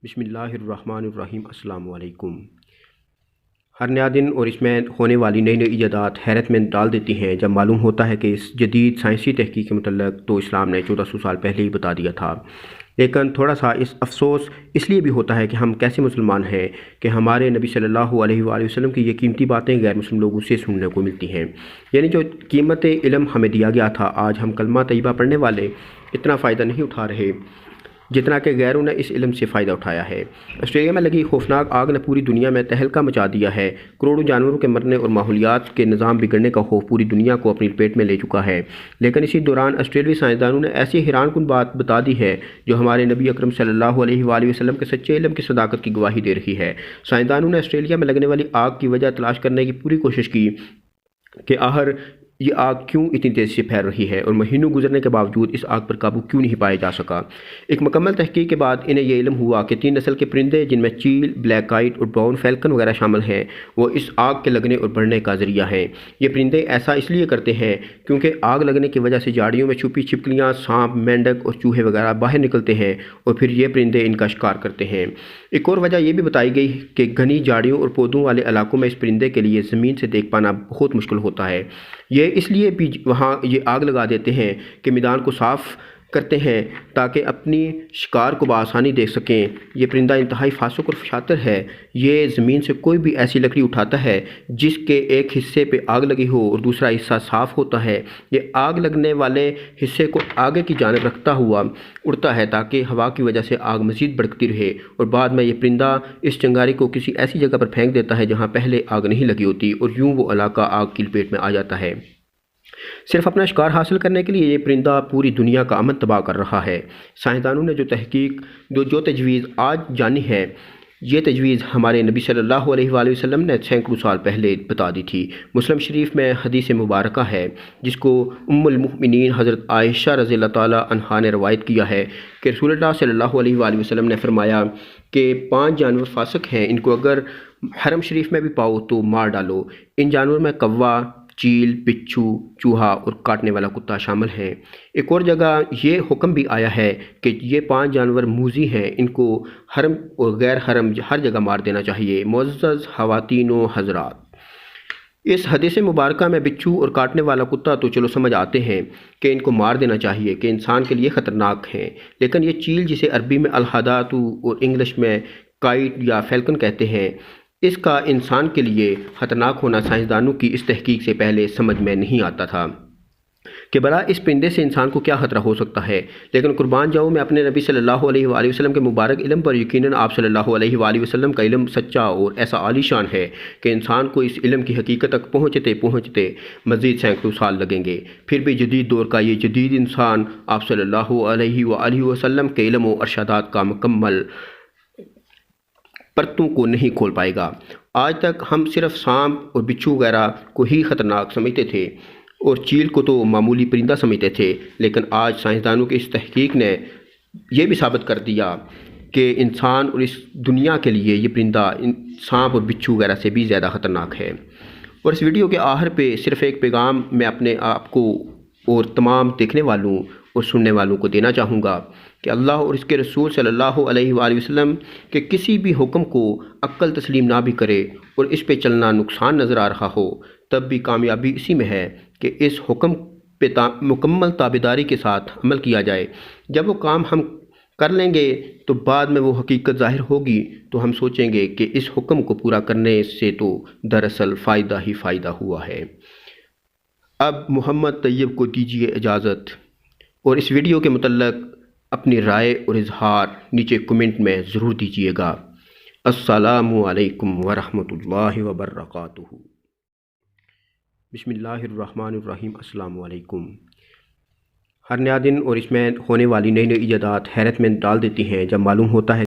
بسم اللہ الرحمن الرحیم۔ السلام علیکم۔ ہر نیا دن اور اس میں ہونے والی نئی نئی ایجادات حیرت میں ڈال دیتی ہیں جب معلوم ہوتا ہے کہ اس جدید سائنسی تحقیق کے متعلق تو اسلام نے 1400 سال پہلے ہی بتا دیا تھا، لیکن تھوڑا سا افسوس اس لیے بھی ہوتا ہے کہ ہم کیسے مسلمان ہیں کہ ہمارے نبی صلی اللہ علیہ وآلہ وسلم کی یہ قیمتی باتیں غیر مسلم لوگوں سے سننے کو ملتی ہیں۔ یعنی جو قیمت علم ہمیں دیا گیا تھا، آج ہم کلمہ طیبہ پڑھنے والے اتنا فائدہ نہیں اٹھا رہے جتنا کہ غیروں نے اس علم سے فائدہ اٹھایا ہے۔ آسٹریلیا میں لگی خوفناک آگ نے پوری دنیا میں تہلکہ مچا دیا ہے۔ کروڑوں جانوروں کے مرنے اور ماحولیات کے نظام بگڑنے کا خوف پوری دنیا کو اپنی لپیٹ میں لے چکا ہے، لیکن اسی دوران آسٹریلوی سائنسدانوں نے ایسی حیران کن بات بتا دی ہے جو ہمارے نبی اکرم صلی اللہ علیہ وآلہ وسلم کے سچے علم کی صداقت کی گواہی دے رہی ہے۔ سائنسدانوں نے آسٹریلیا میں لگنے والی آگ کی وجہ تلاش کرنے کی پوری کوشش کی کہ آخر یہ آگ کیوں اتنی تیزی سے پھیل رہی ہے اور مہینوں گزرنے کے باوجود اس آگ پر قابو کیوں نہیں پایا جا سکا۔ ایک مکمل تحقیق کے بعد انہیں یہ علم ہوا کہ 3 نسل کے پرندے جن میں چیل، بلیک کائٹ اور براؤن فیلکن وغیرہ شامل ہیں، وہ اس آگ کے لگنے اور بڑھنے کا ذریعہ ہیں۔ یہ پرندے ایسا اس لیے کرتے ہیں کیونکہ آگ لگنے کی وجہ سے جھاڑیوں میں چھپی چھپکلیاں، سانپ، مینڈک اور چوہے وغیرہ باہر نکلتے ہیں اور پھر یہ پرندے ان کا شکار کرتے ہیں۔ ایک اور وجہ یہ بھی بتائی گئی کہ گھنی جھاڑیوں اور پودوں والے علاقوں میں اس پرندے کے لیے زمین سے دیکھ پانا بہت مشکل ہوتا ہے۔ یہ اس لیے بھی وہاں یہ آگ لگا دیتے ہیں کہ میدان کو صاف کرتے ہیں تاکہ اپنی شکار کو بآسانی دیکھ سکیں۔ یہ پرندہ انتہائی فاسق اور شاطر ہے۔ یہ زمین سے کوئی بھی ایسی لکڑی اٹھاتا ہے جس کے ایک حصے پہ آگ لگی ہو اور دوسرا حصہ صاف ہوتا ہے۔ یہ آگ لگنے والے حصے کو آگے کی جانب رکھتا ہوا اڑتا ہے تاکہ ہوا کی وجہ سے آگ مزید بڑھتی رہے، اور بعد میں یہ پرندہ اس چنگاری کو کسی ایسی جگہ پر پھینک دیتا ہے جہاں پہلے آگ نہیں لگی ہوتی، اور یوں وہ علاقہ آگ کی لپیٹ میں آ جاتا ہے۔ صرف اپنا شکار حاصل کرنے کے لیے یہ پرندہ پوری دنیا کا امن تباہ کر رہا ہے۔ سائنسدانوں نے جو تجویز آج جانی ہے، یہ تجویز ہمارے نبی صلی اللہ علیہ وآلہ وسلم نے سینکڑوں سال پہلے بتا دی تھی۔ مسلم شریف میں حدیث مبارکہ ہے جس کو ام المؤمنین حضرت عائشہ رضی اللہ تعالیٰ عنہا نے روایت کیا ہے کہ رسول اللہ صلی اللہ علیہ وآلہ وسلم نے فرمایا کہ 5 جانور فاسق ہیں، ان کو اگر حرم شریف میں بھی پاؤ تو مار ڈالو۔ ان جانوروں میں کوا، چیل، بچھو، چوہا اور کاٹنے والا کتا شامل ہیں۔ ایک اور جگہ یہ حکم بھی آیا ہے کہ یہ 5 جانور موذی ہیں، ان کو حرم اور غیر حرم ہر جگہ مار دینا چاہیے۔ معزز خواتین و حضرات، اس حدیث مبارکہ میں بچھو اور کاٹنے والا کتا تو چلو سمجھ آتے ہیں کہ ان کو مار دینا چاہیے کہ انسان کے لیے خطرناک ہیں، لیکن یہ چیل جسے عربی میں الحداتو اور انگلش میں کائٹ یا فیلکن کہتے ہیں، اس کا انسان کے لیے خطرناک ہونا سائنسدانوں کی اس تحقیق سے پہلے سمجھ میں نہیں آتا تھا کہ بھلا اس پرندے سے انسان کو کیا خطرہ ہو سکتا ہے۔ لیکن قربان جاؤں میں اپنے نبی صلی اللہ علیہ وآلہ وسلم کے مبارک علم پر، یقیناً آپ صلی اللہ علیہ وآلہ وسلم کا علم سچا اور ایسا عالی شان ہے کہ انسان کو اس علم کی حقیقت تک پہنچتے مزید سینکڑوں سال لگیں گے۔ پھر بھی جدید دور کا یہ جدید انسان آپ صلی اللہ علیہ وآلہ وسلم کے علم و ارشادات کا مکمل پرتوں کو نہیں کھول پائے گا۔ آج تک ہم صرف سانپ اور بچھو وغیرہ کو ہی خطرناک سمجھتے تھے اور چیل کو تو معمولی پرندہ سمجھتے تھے، لیکن آج سائنسدانوں کی اس تحقیق نے یہ بھی ثابت کر دیا کہ انسان اور اس دنیا کے لیے یہ پرندہ سانپ اور بچھو وغیرہ سے بھی زیادہ خطرناک ہے۔ اور اس ویڈیو کے آخر پہ صرف ایک پیغام میں اپنے آپ کو اور تمام دیکھنے والوں اور سننے والوں کو دینا چاہوں گا کہ اللہ اور اس کے رسول صلی اللہ علیہ وآلہ وسلم کے کسی بھی حکم کو عقل تسلیم نہ بھی کرے اور اس پہ چلنا نقصان نظر آ رہا ہو، تب بھی کامیابی اسی میں ہے کہ اس حکم پہ مکمل تابعداری کے ساتھ عمل کیا جائے۔ جب وہ کام ہم کر لیں گے تو بعد میں وہ حقیقت ظاہر ہوگی تو ہم سوچیں گے کہ اس حکم کو پورا کرنے سے تو دراصل فائدہ ہی فائدہ ہوا ہے۔ اب محمد طیب کو دیجیے اجازت، اور اس ویڈیو کے متعلق اپنی رائے اور اظہار نیچے کمنٹ میں ضرور دیجیے گا۔ السلام علیکم ورحمۃ اللہ وبرکاتہ۔ بسم اللہ الرحمن الرحیم۔ السلام علیکم۔ ہر نیا دن اور اس میں ہونے والی نئی نئی ایجادات حیرت میں ڈال دیتی ہیں جب معلوم ہوتا ہے